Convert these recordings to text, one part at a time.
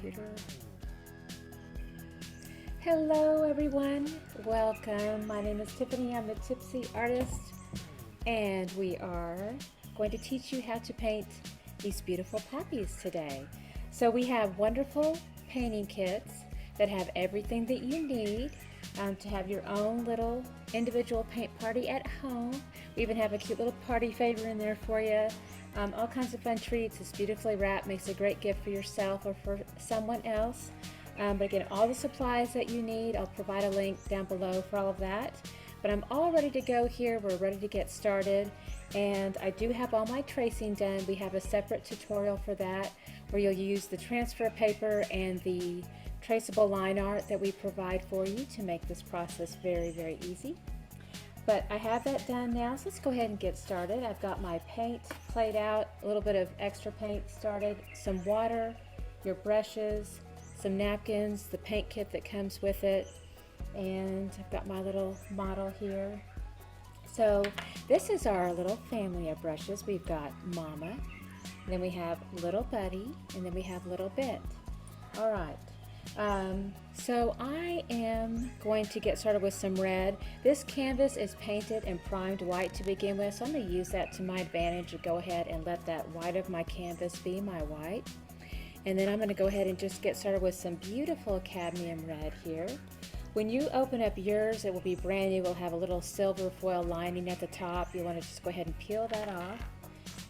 computer. Hello everyone, welcome. My name is Tiffany, I'm the Tipsy Artist, and we are going to teach you how to paint these beautiful poppies today. So we have wonderful painting kits that have everything that you need to have your own little individual paint party at home. We even have a cute little party favor in there for you. All kinds of fun treats. It's beautifully wrapped, makes a great gift for yourself or for someone else. But again, all the supplies that you need, I'll provide a link down below for all of that. But I'm all ready to go here. We're ready to get started. And I do have all my tracing done. We have a separate tutorial for that where you'll use the transfer paper and the traceable line art that we provide for you to make this process very, very easy. But I have that done now, so let's go ahead and get started. I've got my paint played out, a little bit of extra paint started, some water, your brushes, some napkins, the paint kit that comes with it, and I've got my little model here. So this is our little family of brushes. We've got Mama, and then we have Little Buddy, and then we have Little Bit. All right. So I am going to get started with some red. This canvas is painted and primed white to begin with, so I'm going to use that to my advantage and go ahead and let that white of my canvas be my white. And then I'm going to go ahead and just get started with some beautiful cadmium red here. When you open up yours, it will be brand new. It will have a little silver foil lining at the top. You want to just go ahead and peel that off.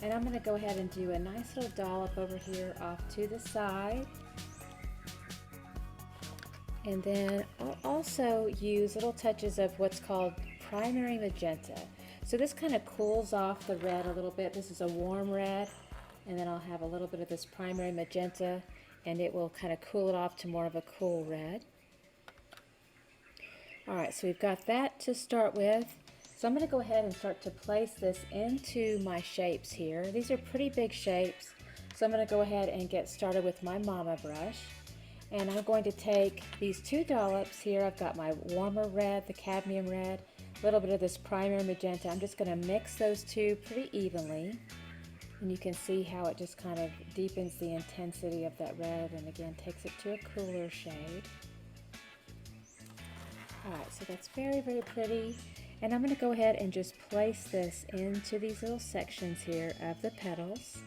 And I'm going to go ahead and do a nice little dollop over here off to the side. And then I'll also use little touches of what's called primary magenta. So this kind of cools off the red a little bit. This is a warm red, and then I'll have a little bit of this primary magenta, and it will kind of cool it off to more of a cool red. All right, so we've got that to start with. So I'm going to go ahead and start to place this into my shapes here. These are pretty big shapes, so I'm going to go ahead and get started with my Mama brush. And I'm going to take these two dollops here. I've got my warmer red, the cadmium red, a little bit of this primary magenta. I'm just going to mix those two pretty evenly. And you can see how it just kind of deepens the intensity of that red and again takes it to a cooler shade. Alright, so that's very, very pretty. And I'm going to go ahead and just place this into these little sections here of the petals.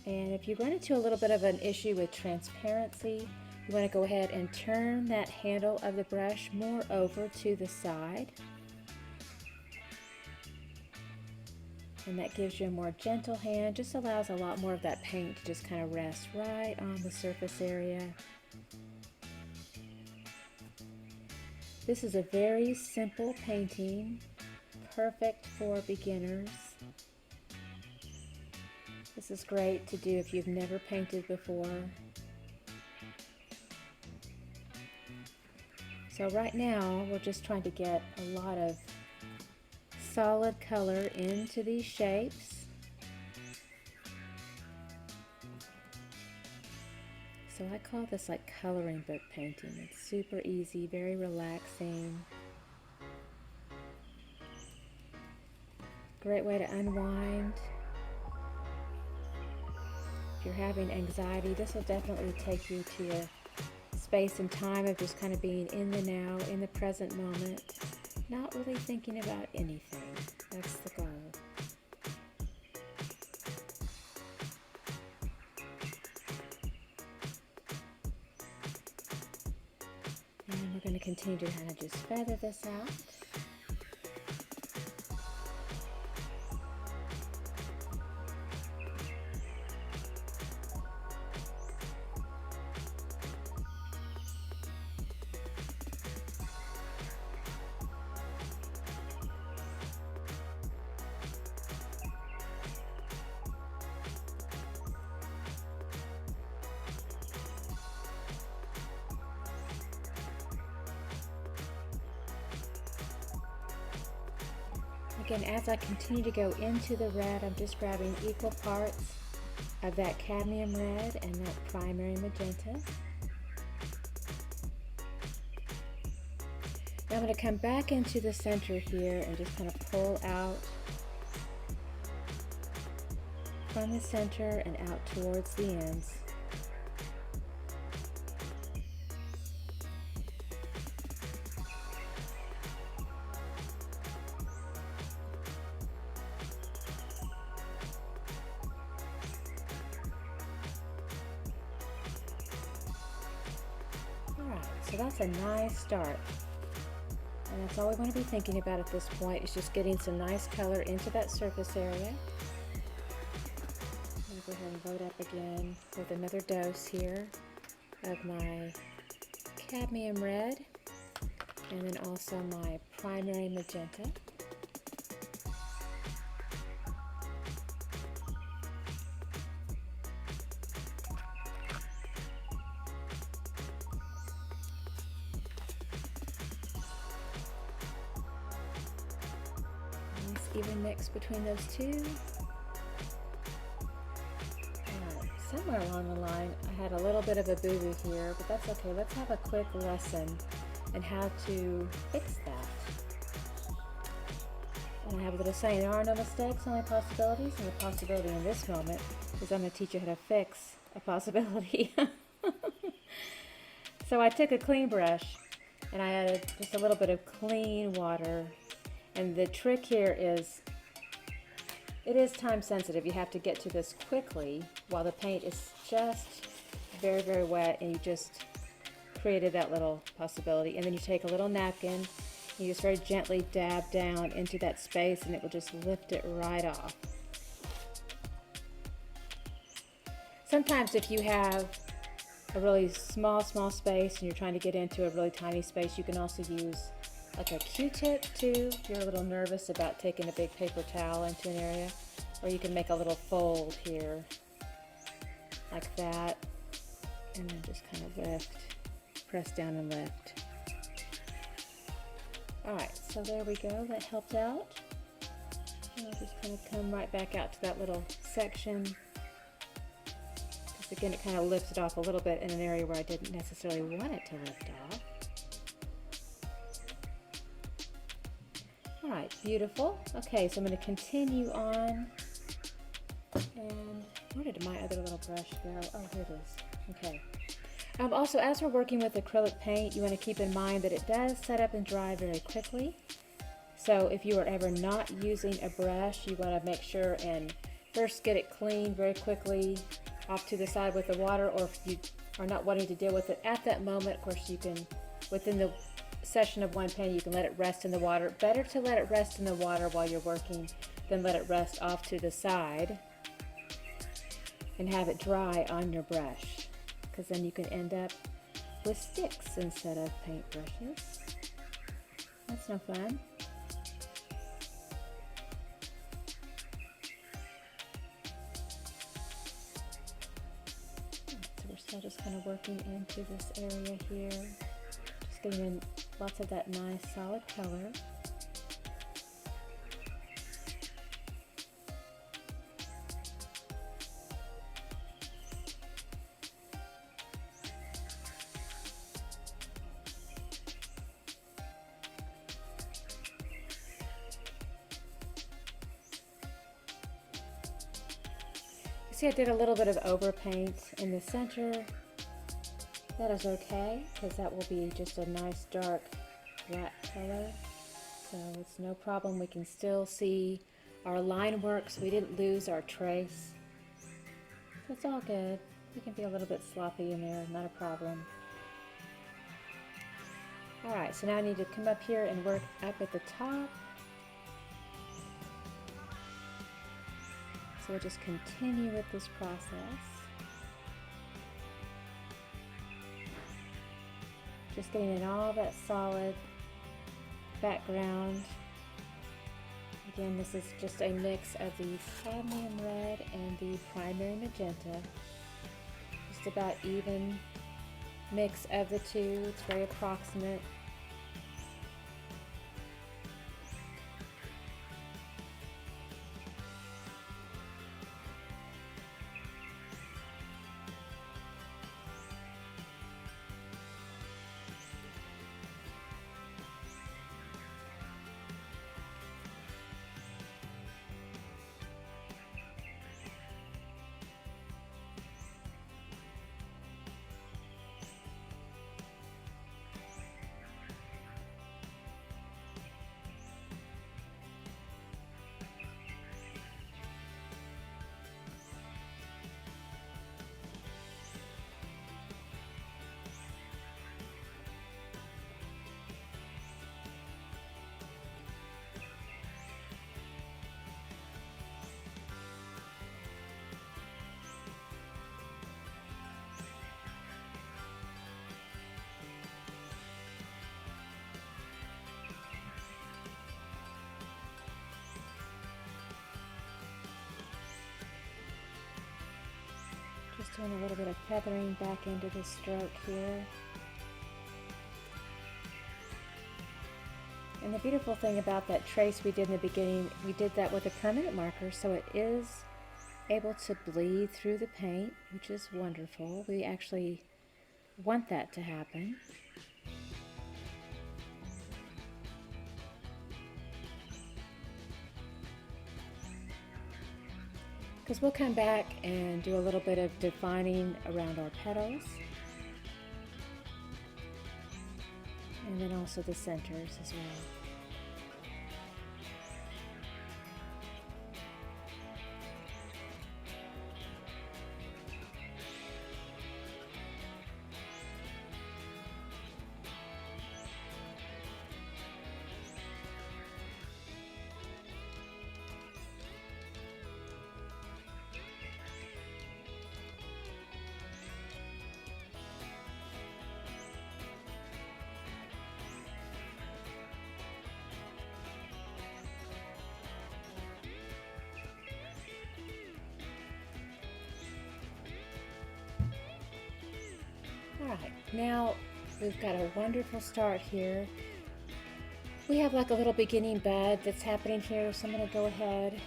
And if you run into a little bit of an issue with transparency, you want to go ahead and turn that handle of the brush more over to the side. And that gives you a more gentle hand, just allows a lot more of that paint to just kind of rest right on the surface area. This is a very simple painting, perfect for beginners. This is great to do if you've never painted before. So right now we're just trying to get a lot of solid color into these shapes. So I call this like coloring book painting. It's super easy, very relaxing. Great way to unwind. If you're having anxiety, this will definitely take you to a space and time of just kind of being in the now, in the present moment, not really thinking about anything. That's the goal. And we're going to continue to kind of just feather this out. Again, as I continue to go into the red, I'm just grabbing equal parts of that cadmium red and that primary magenta. Now I'm going to come back into the center here and just kind of pull out from the center and out towards the ends. Alright, so that's a nice start. And that's all we want to be thinking about at this point, is just getting some nice color into that surface area. I'm going to go ahead and load up again with another dose here of my Cadmium Red, and then also my primary Magenta. Even mix between those two. Somewhere along the line I had a little bit of a boo-boo here, but that's okay. Let's have a quick lesson in how to fix that. And I have a little saying, there are no mistakes, only possibilities, and the possibility in this moment is I'm going to teach you how to fix a possibility. So I took a clean brush and I added just a little bit of clean water. And the trick here is, it is time sensitive. You have to get to this quickly while the paint is just very, very wet, and you just created that little possibility. And then you take a little napkin, and you just very gently dab down into that space, and it will just lift it right off. Sometimes if you have a really small space and you're trying to get into a really tiny space, you can also use like a Q-tip too, if you're a little nervous about taking a big paper towel into an area. Or you can make a little fold here, like that, and then just kind of lift, press down and lift. Alright, so there we go, that helped out. And I'll just kind of come right back out to that little section. Because again, it kind of lifted off a little bit in an area where I didn't necessarily want it to lift off. Alright, beautiful. Okay, so I'm going to continue on. And where did my other little brush go? Oh, here it is. Okay. Also, as we're working with acrylic paint, you want to keep in mind that it does set up and dry very quickly. So if you are ever not using a brush, you want to make sure and first get it clean very quickly off to the side with the water, or if you are not wanting to deal with it at that moment, of course you can, within the session of one paint, you can let it rest in the water. Better to let it rest in the water while you're working than let it rest off to the side and have it dry on your brush, because then you can end up with sticks instead of paintbrushes. That's no fun. So we're still just kind of working into this area here, just getting in lots of that nice solid color. See, I did a little bit of overpaint in the center. That is okay, because that will be just a nice dark black color. So it's no problem. We can still see our line work, so we didn't lose our trace. So it's all good. You can be a little bit sloppy in there, not a problem. Alright, so now I need to come up here and work up at the top. So we'll just continue with this process. Just getting in all that solid background. Again, this is just a mix of the Cadmium Red and the primary Magenta. Just about even mix of the two. It's very approximate. doing a little bit of feathering back into the stroke here. And the beautiful thing about that trace we did in the beginning, we did that with a permanent marker, so it is able to bleed through the paint, which is wonderful. We actually want that to happen. Because we'll come back and do a little bit of defining around our petals. And then also the centers as well. Alright, now we've got a wonderful start here. We have like a little beginning bud that's happening here, so I'm going to go ahead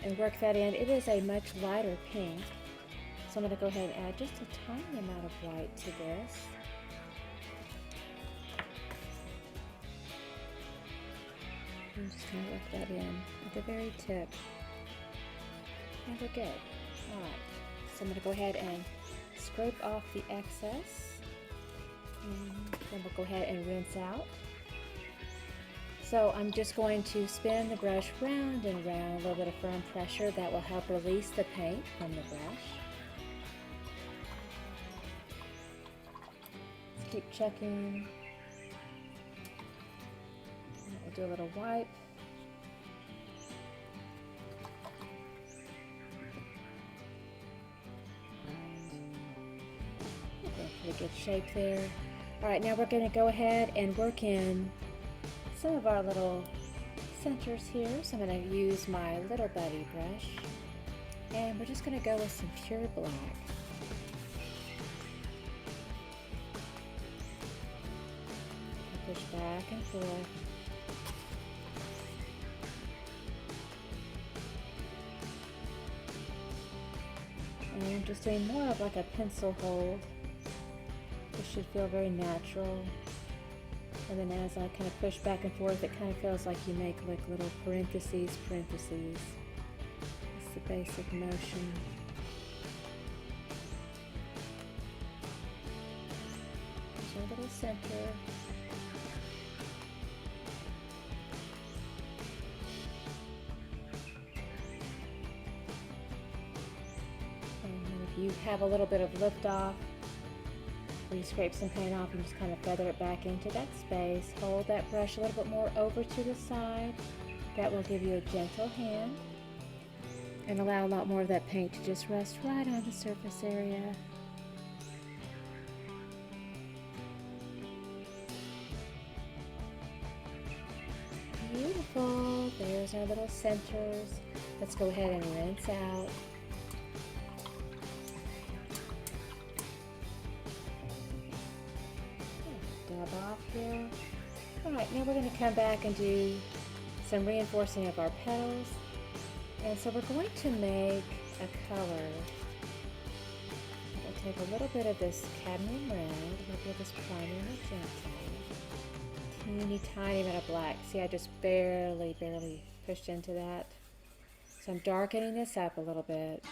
and work that in. It is a much lighter pink, so I'm going to go ahead and add just a tiny amount of white to this. I'm just going to work that in at the very tip. And we're good. Alright, so I'm going to go ahead and scrape off the excess. And then we'll go ahead and rinse out. So I'm just going to spin the brush round and round, a little bit of firm pressure that will help release the paint from the brush. Let's keep checking. And we'll do a little wipe. Pretty good shape there. Alright, now we're going to go ahead and work in some of our little centers here. So I'm going to use my little buddy brush, and we're just going to go with some pure black. Push back and forth. And I'm just doing more of like a pencil hold. This should feel very natural. And then as I kind of push back and forth, it kind of feels like you make like little parentheses. It's the basic motion. There's our little center. And if you have a little bit of lift off, where you scrape some paint off and just kind of feather it back into that space. Hold that brush a little bit more over to the side. That will give you a gentle hand and allow a lot more of that paint to just rest right on the surface area. Beautiful. There's our little centers. Let's go ahead and rinse out. Off here. Alright, now we're going to come back and do some reinforcing of our petals. And so we're going to make a color. We'll take a little bit of this Cadmium Red, a little bit of this Cadmium Magenta, teeny tiny amount of black. See, I just barely pushed into that. So I'm darkening this up a little bit.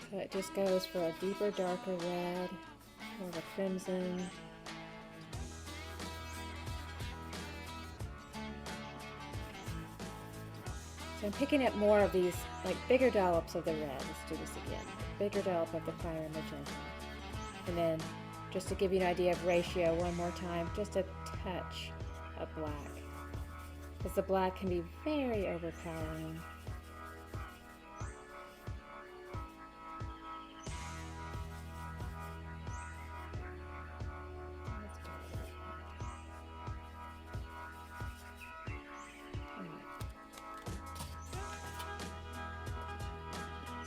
So it just goes for a deeper, darker red, or a crimson. So I'm picking up more of these, like bigger dollops of the red. Let's do this again. Bigger dollop of the Cyan Magenta. And then, just to give you an idea of ratio, one more time, just a touch of black. Because the black can be very overpowering.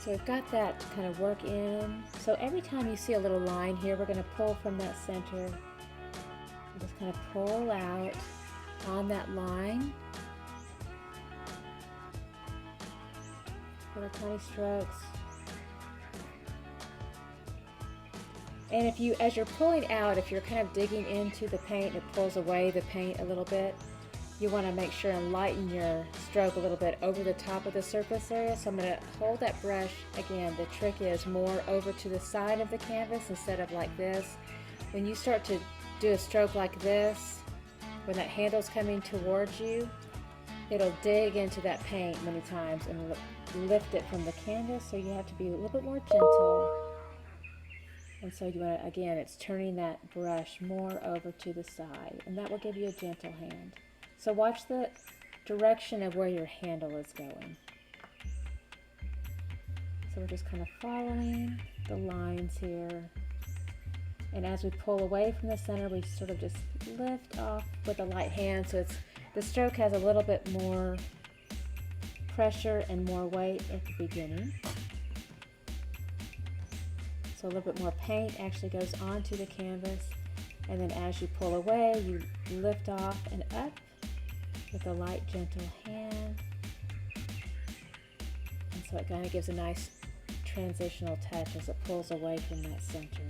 So we've got that to kind of work in. So every time you see a little line here, we're going to pull from that center. And just kind of pull out on that line. Little tiny strokes. And if you, as you're pulling out, if you're kind of digging into the paint, it pulls away the paint a little bit. You want to make sure and lighten your stroke a little bit over the top of the surface area. So I'm going to hold that brush. Again, the trick is more over to the side of the canvas instead of like this. When you start to do a stroke like this, when that handle's coming towards you, it'll dig into that paint many times and lift it from the canvas. So you have to be a little bit more gentle. And so you want to, again, it's turning that brush more over to the side, and that will give you a gentle hand. So watch the direction of where your handle is going. So we're just kind of following the lines here. And as we pull away from the center, we sort of just lift off with a light hand. So it's, the stroke has a little bit more pressure and more weight at the beginning. So a little bit more paint actually goes onto the canvas. And then as you pull away, you lift off and up with a light, gentle hand. And so it kind of gives a nice transitional touch as it pulls away from that center.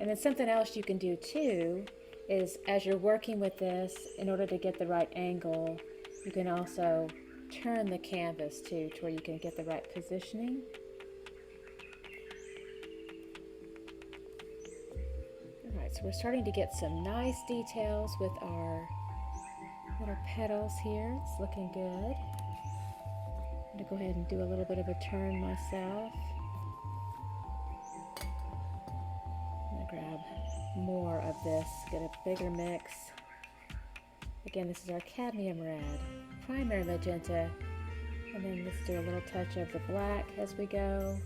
And then something else you can do too is, as you're working with this, in order to get the right angle, you can also turn the canvas too, to where you can get the right positioning. So we're starting to get some nice details with our little petals here. It's looking good. I'm going to go ahead and do a little bit of a turn myself. I'm going to grab more of this, get a bigger mix. Again, this is our Cadmium Red, primary Magenta, and then let's do a little touch of the black as we go.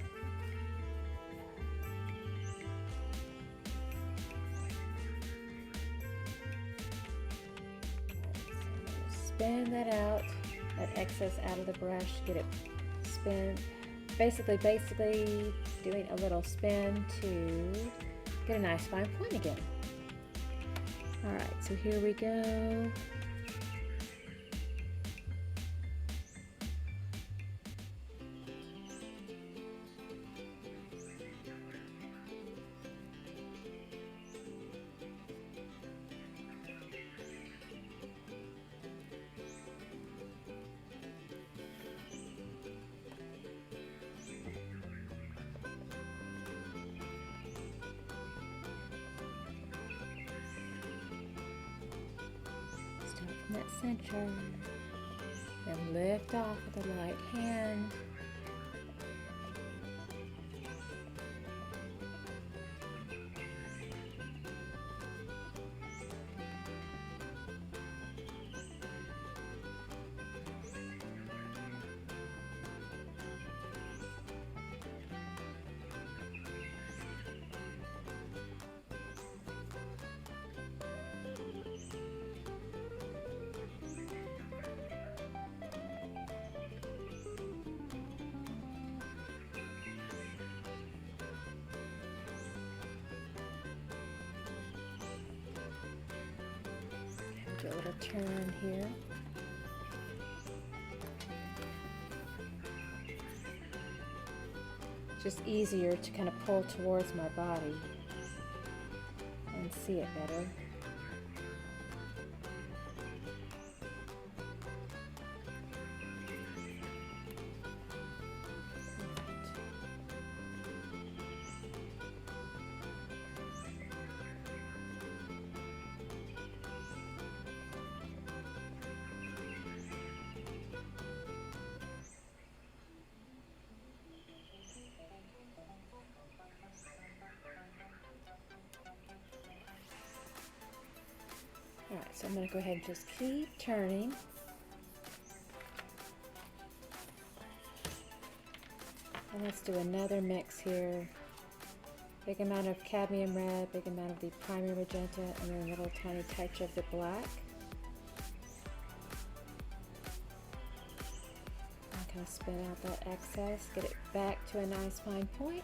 Spin that out, that excess out of the brush, get it spin. Basically doing a little spin to get a nice fine point again. All right, so here we go. From that center, then lift off with a light hand. Do a little turn here. Just easier to kind of pull towards my body and see it better. Alright, so I'm going to go ahead and just keep turning. And let's do another mix here Big amount of Cadmium Red, big amount of the primary Magenta, and then a little tiny touch of the black. I'm going to spin out that excess, get it back to a nice fine point.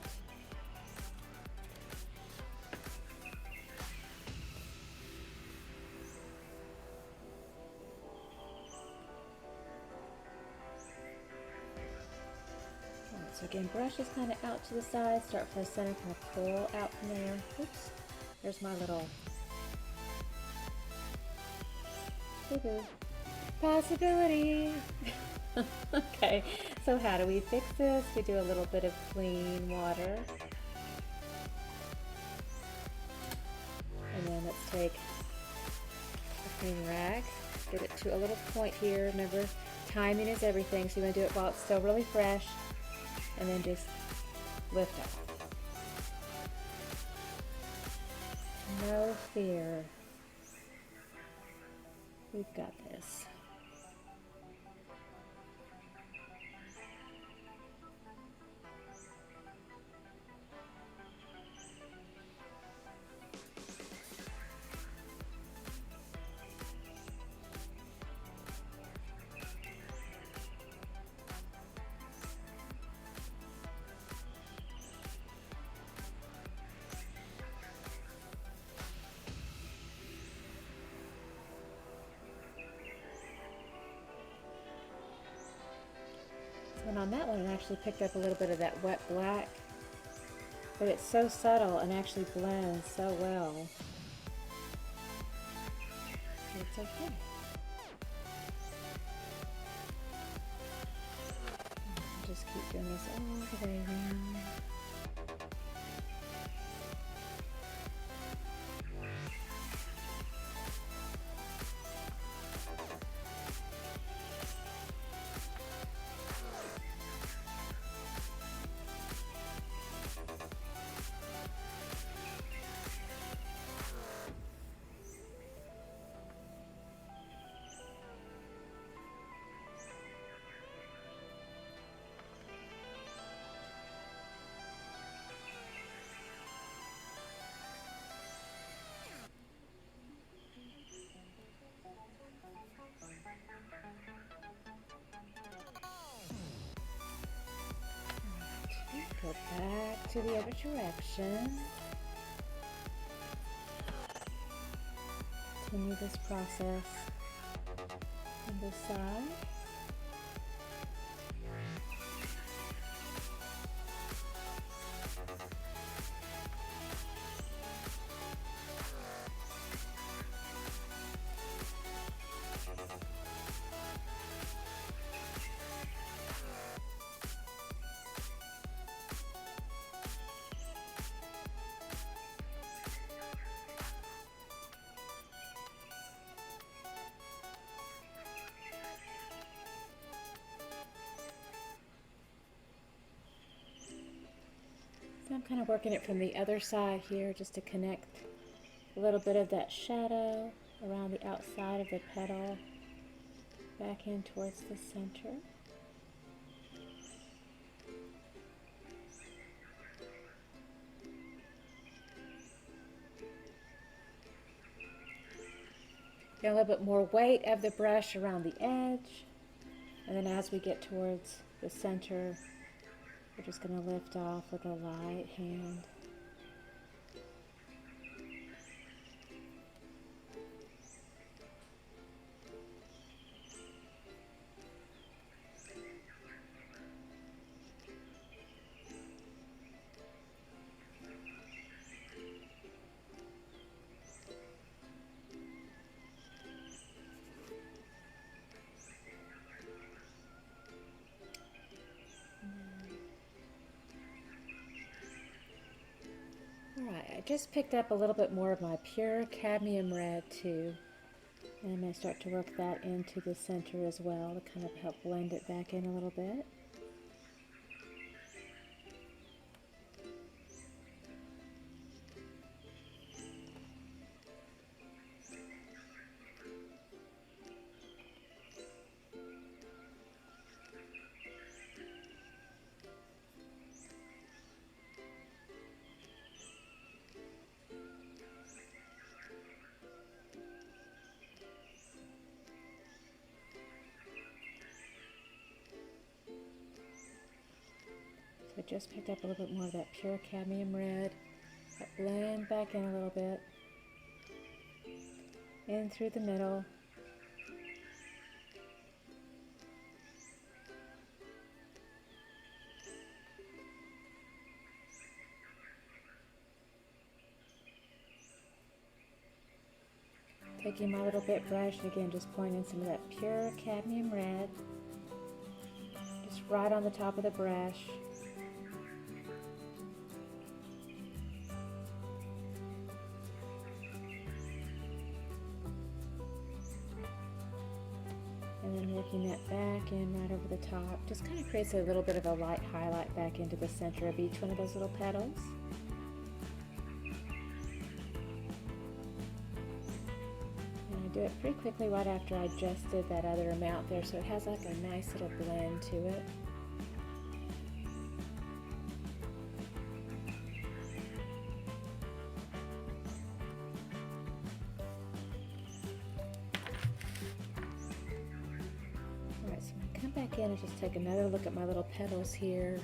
So again, brush is kind of out to the side, start from the center, kind of pull out from there. Oops, there's my little boo-boo. Possibility. Okay, so how do we fix this? We do a little bit of clean water. And then let's take a clean rag, get it to a little point here. Remember, timing is everything, so you want to do it while it's still really fresh. And then just lift off. No fear. We've got this. And on that one, I actually picked up a little bit of that wet black, but it's so subtle and actually blends so well. It's okay. Just keep doing this all the way around. Go back to the other direction. Continue this process on this side. So I'm kind of working it from the other side here just to connect a little bit of that shadow around the outside of the petal back in towards the center. Get a little bit more weight of the brush around the edge, and then as we get towards the center, we're just going to lift off with a light hand. Alright, I just picked up a little bit more of my pure Cadmium Red too. And I'm going to start to work that into the center as well to kind of help blend it back in a little bit. I just picked up a little bit more of that pure cadmium red. Blend back in a little bit. In through the middle. Taking my little bit brush, and again just pouring in some of that pure cadmium red. Just right on the top of the brush. And then working that back in right over the top. Just kind of creates a little bit of a light highlight back into the center of each one of those little petals. Do it pretty quickly right after I just did that other amount there, so it has like a nice little blend to it. Alright, so I'm going to come back in and just take another look at my little petals here.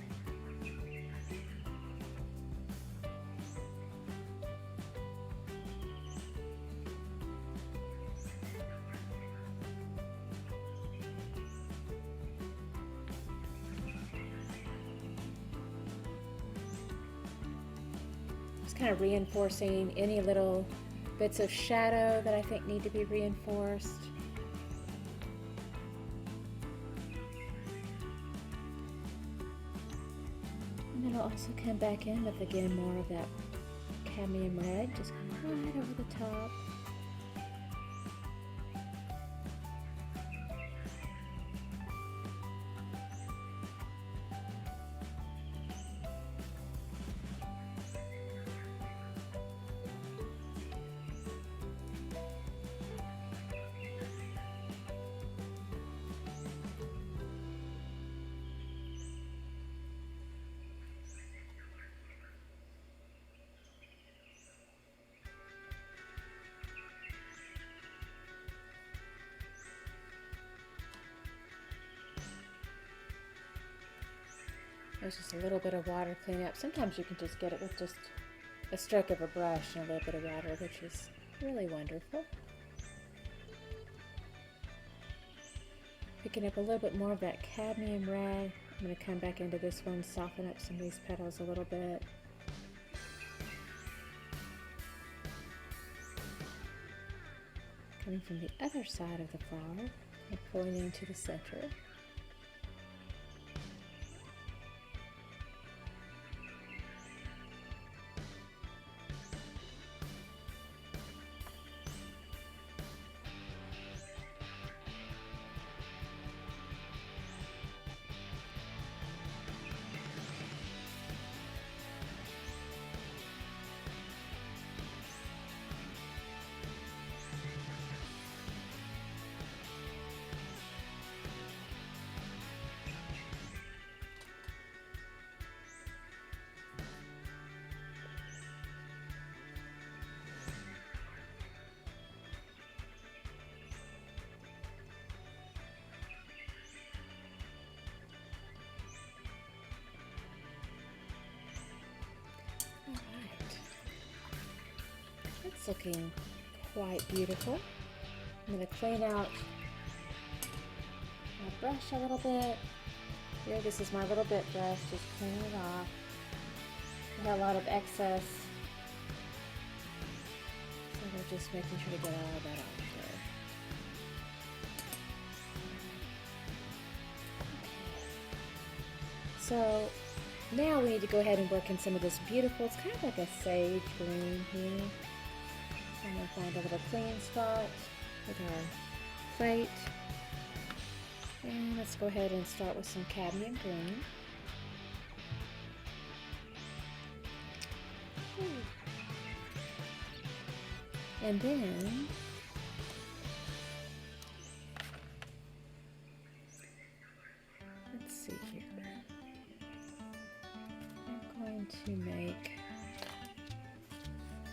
Kind of reinforcing any little bits of shadow that I think need to be reinforced. And then I'll also come back in with again more of that cadmium red, just right over the top. There's just a little bit of water cleanup. Sometimes you can just get it with just a stroke of a brush and a little bit of water, which is really wonderful. Picking up a little bit more of that cadmium red. I'm going to come back into this one, soften up some of these petals a little bit. Coming from the other side of the flower and pulling into the center. It's looking quite beautiful. I'm going to clean out my brush a little bit. Here, this is my little bit brush, just clean it off. I had a lot of excess, so we're just making sure to get all of that off there. So now we need to go ahead and work in some of this beautiful, it's kind of like a sage green here. So I'm going to find a little clean spot with our plate. And let's go ahead and start with some Cadmium Green. And then let's see here. I'm going to make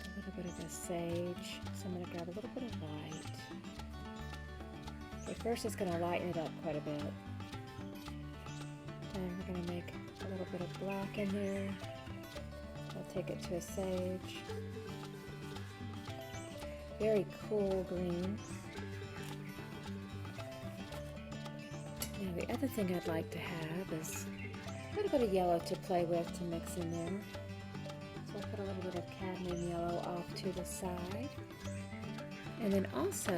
a little bit of a sage. So I'm going to grab a little bit of white. Okay, first it's going to lighten it up quite a bit. Then we're going to make a little bit of black in there. I'll take it to a sage. Very cool green. Now the other thing I'd like to have is a little bit of yellow to play with to mix in there. So I'll put a little bit of cadmium yellow off to the side. And then also,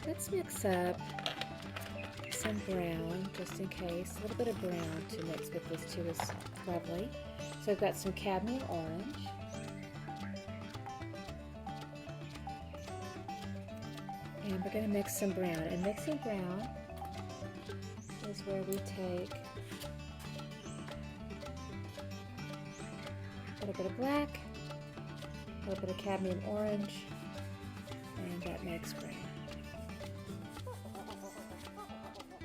let's mix up some brown, just in case. A little bit of brown to mix with this too is lovely. So I've got some cadmium orange. And we're going to mix some brown. And mixing brown is where we take a little bit of black, a little bit of cadmium orange, and that makes brown.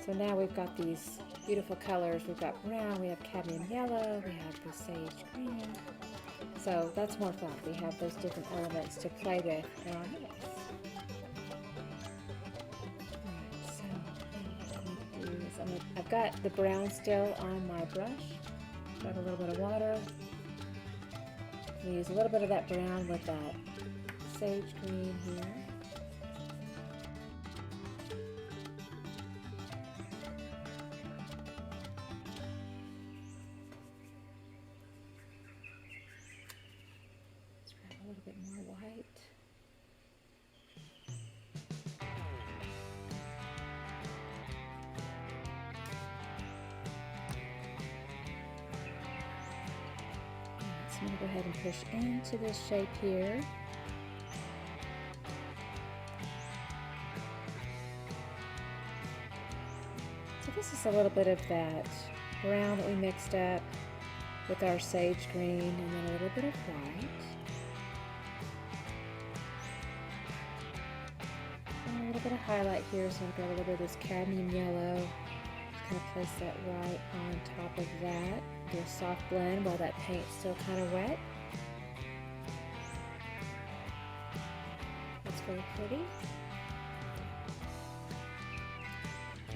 So now we've got these beautiful colors. We've got brown, we have cadmium yellow, we have the sage green. So that's more fun. We have those different elements to play with in our mix. I've got the brown still on my brush. Got a little bit of water. I'm going to use a little bit of that brown with that sage green here. Let's grab a little bit more white. I'm going to go ahead and push into this shape here. So this is a little bit of that brown that we mixed up with our sage green, and then a little bit of white. And a little bit of highlight here, so I've got a little bit of this cadmium yellow. Just kind of place that right on top of that. Do a soft blend while that paint's still kind of wet. That's very pretty.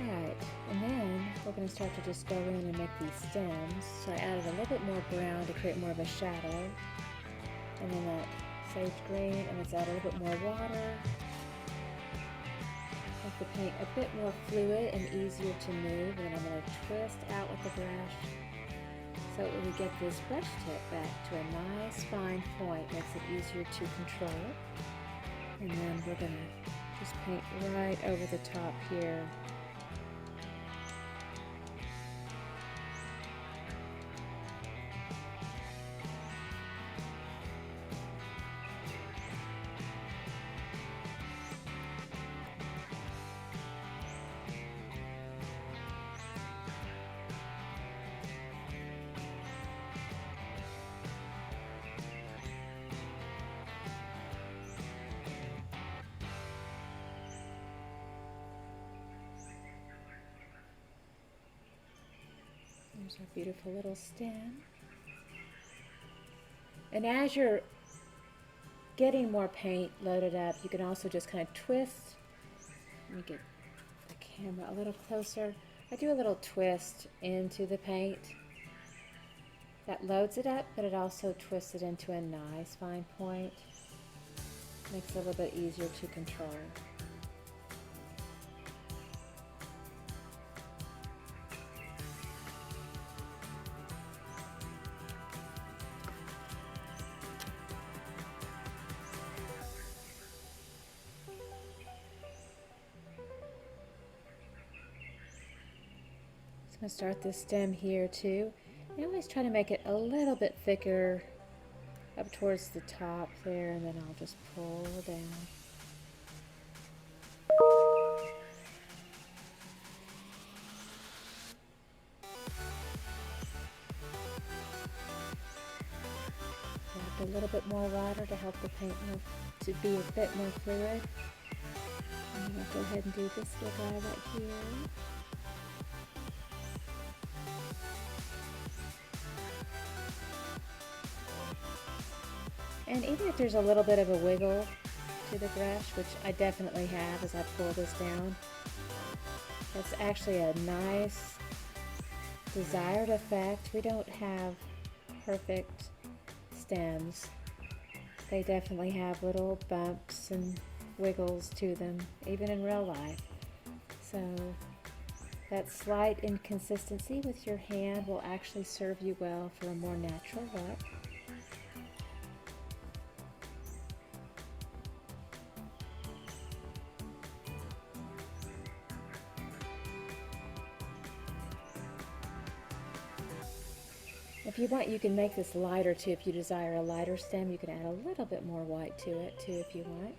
Alright, and then we're going to start to just go in and make these stems. So I added a little bit more brown to create more of a shadow. And then that sage green, and let's add a little bit more water. Make the paint a bit more fluid and easier to move. And then I'm going to twist out with the brush, so when we get this brush tip back to a nice fine point, makes it easier to control. And then we're going to just paint right over the top here. There's our beautiful little stem. And as you're getting more paint loaded up, you can also just kind of twist. Let me get the camera a little closer. I do a little twist into the paint. That loads it up, but it also twists it into a nice fine point. Makes it a little bit easier to control. I'm going to start this stem here too. I always try to make it a little bit thicker up towards the top there, and then I'll just pull down. Add a little bit more water to help the paint to be a bit more fluid. And I'll go ahead and do this little guy right here. And even if there's a little bit of a wiggle to the brush, which I definitely have as I pull this down, that's actually a nice desired effect. We don't have perfect stems. They definitely have little bumps and wiggles to them, even in real life. So that slight inconsistency with your hand will actually serve you well for a more natural look. If you want, you can make this lighter too. If you desire a lighter stem, you can add a little bit more white to it too if you want.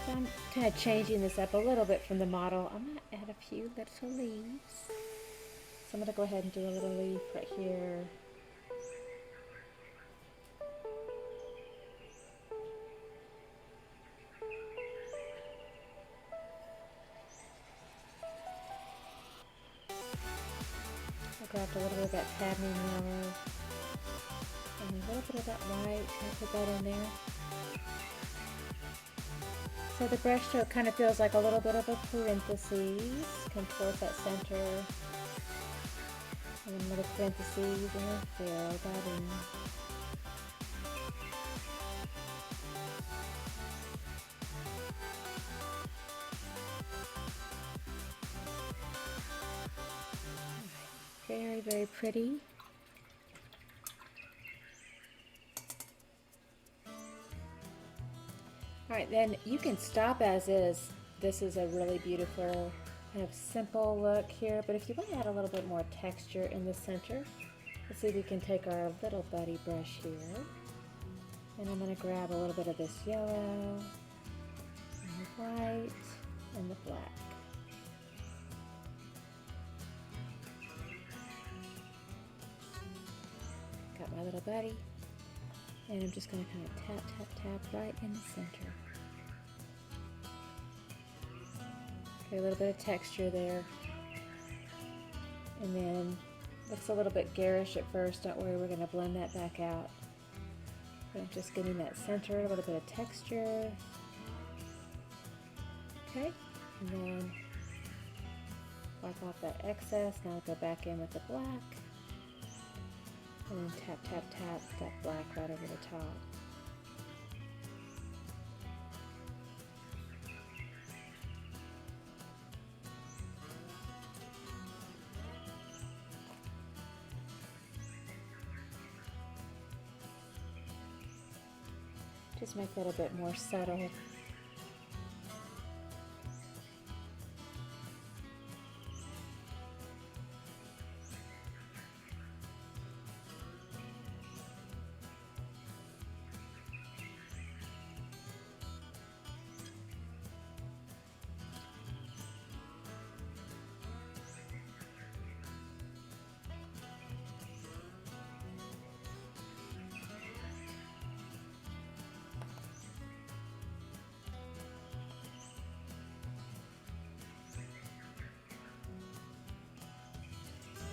So I'm kind of changing this up a little bit from the model. I'm going to add a few little leaves. So I'm going to go ahead and do a little leaf right here. I grabbed a little bit of that cadmium yellow and a little bit of that white. Can I put that in there? So the brush stroke kind of feels like a little bit of a parentheses. Come towards that center. And another parentheses and then fill that in. Very, very pretty. Alright, then you can stop as is. This is a really beautiful kind of simple look here, but if you want to add a little bit more texture in the center, let's see if we can take our little buddy brush here, and I'm going to grab a little bit of this yellow, and the white, and the black. Got my little buddy. And I'm just going to kind of tap, tap, tap right in the center. Okay, a little bit of texture there. And then, looks a little bit garish at first. Don't worry, we're going to blend that back out. I'm just getting that center, a little bit of texture. Okay, and then wipe off that excess. Now I'll go back in with the black. And then tap, tap, tap that black right over the top. Just make that a bit more subtle.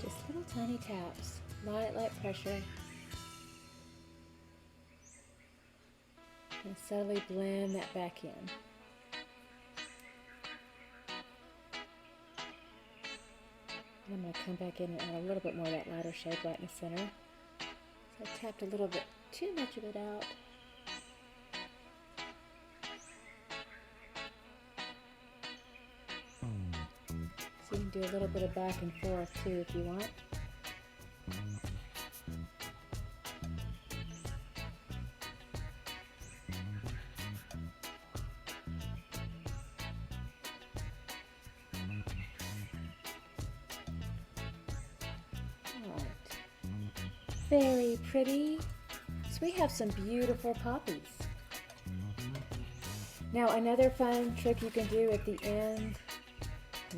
Just little tiny taps, light pressure. And subtly blend that back in. And I'm going to come back in and add a little bit more of that lighter shade right in the center. So I tapped a little bit too much of it out. So you can do a little bit of back and forth too if you want. Very pretty. So we have some beautiful poppies. Now another fun trick you can do at the end,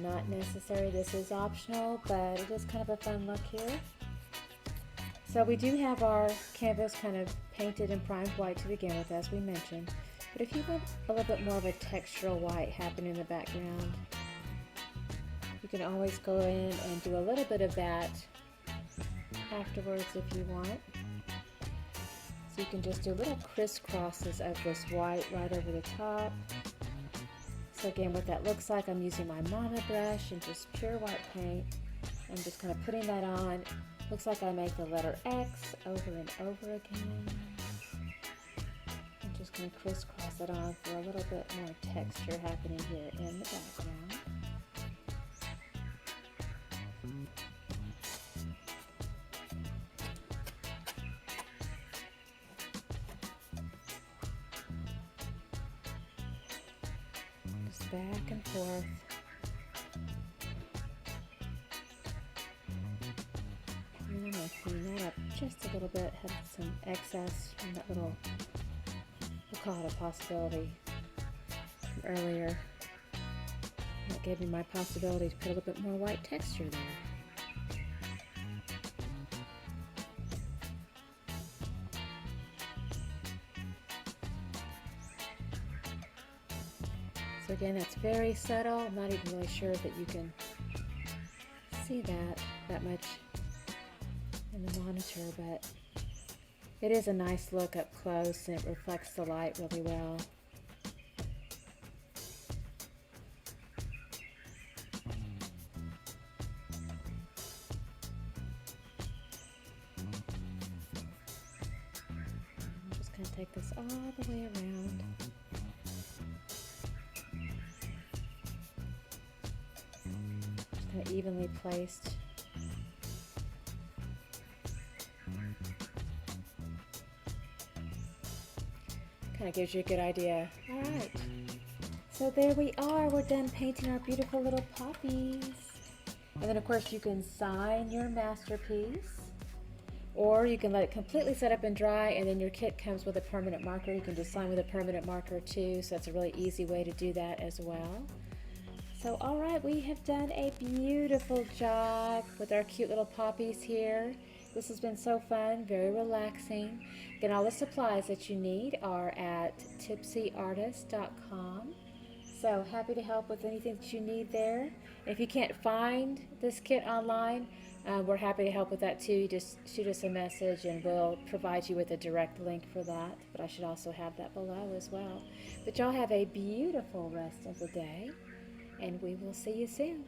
not necessary, this is optional, but it is kind of a fun look here. So we do have our canvas kind of painted and primed white to begin with, as we mentioned. But if you want a little bit more of a textural white happening in the background, you can always go in and do a little bit of that afterwards if you want. So you can just do little crisscrosses of this white right over the top. So again, what that looks like, I'm using my Mama brush and just pure white paint. I'm just kind of putting that on. Looks like I make the letter X over and over again. I'm just going to crisscross it on for a little bit more texture happening here in the background. Just back and forth. And I'm going to clean that up just a little bit. Had some excess from that little, we'll call it a possibility from earlier. That gave me my possibility to put a little bit more white texture there. So again, that's very subtle. I'm not even really sure that you can see that much in the monitor, but it is a nice look up close and it reflects the light really well. I'm just going to take this all the way around. Just kind of evenly placed. Kind of gives you a good idea. All right, so there we are. We're done painting our beautiful little poppies. And then of course you can sign your masterpiece, or you can let it completely set up and dry, and then your kit comes with a permanent marker. You can just sign with a permanent marker too, so that's a really easy way to do that as well. So all right, we have done a beautiful job with our cute little poppies here. This has been so fun, very relaxing. Again, all the supplies that you need are at tipsyartist.com. So happy to help with anything that you need there. If you can't find this kit online, we're happy to help with that too. Just shoot us a message and we'll provide you with a direct link for that. But I should also have that below as well. But y'all have a beautiful rest of the day, and we will see you soon.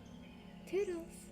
Toodles!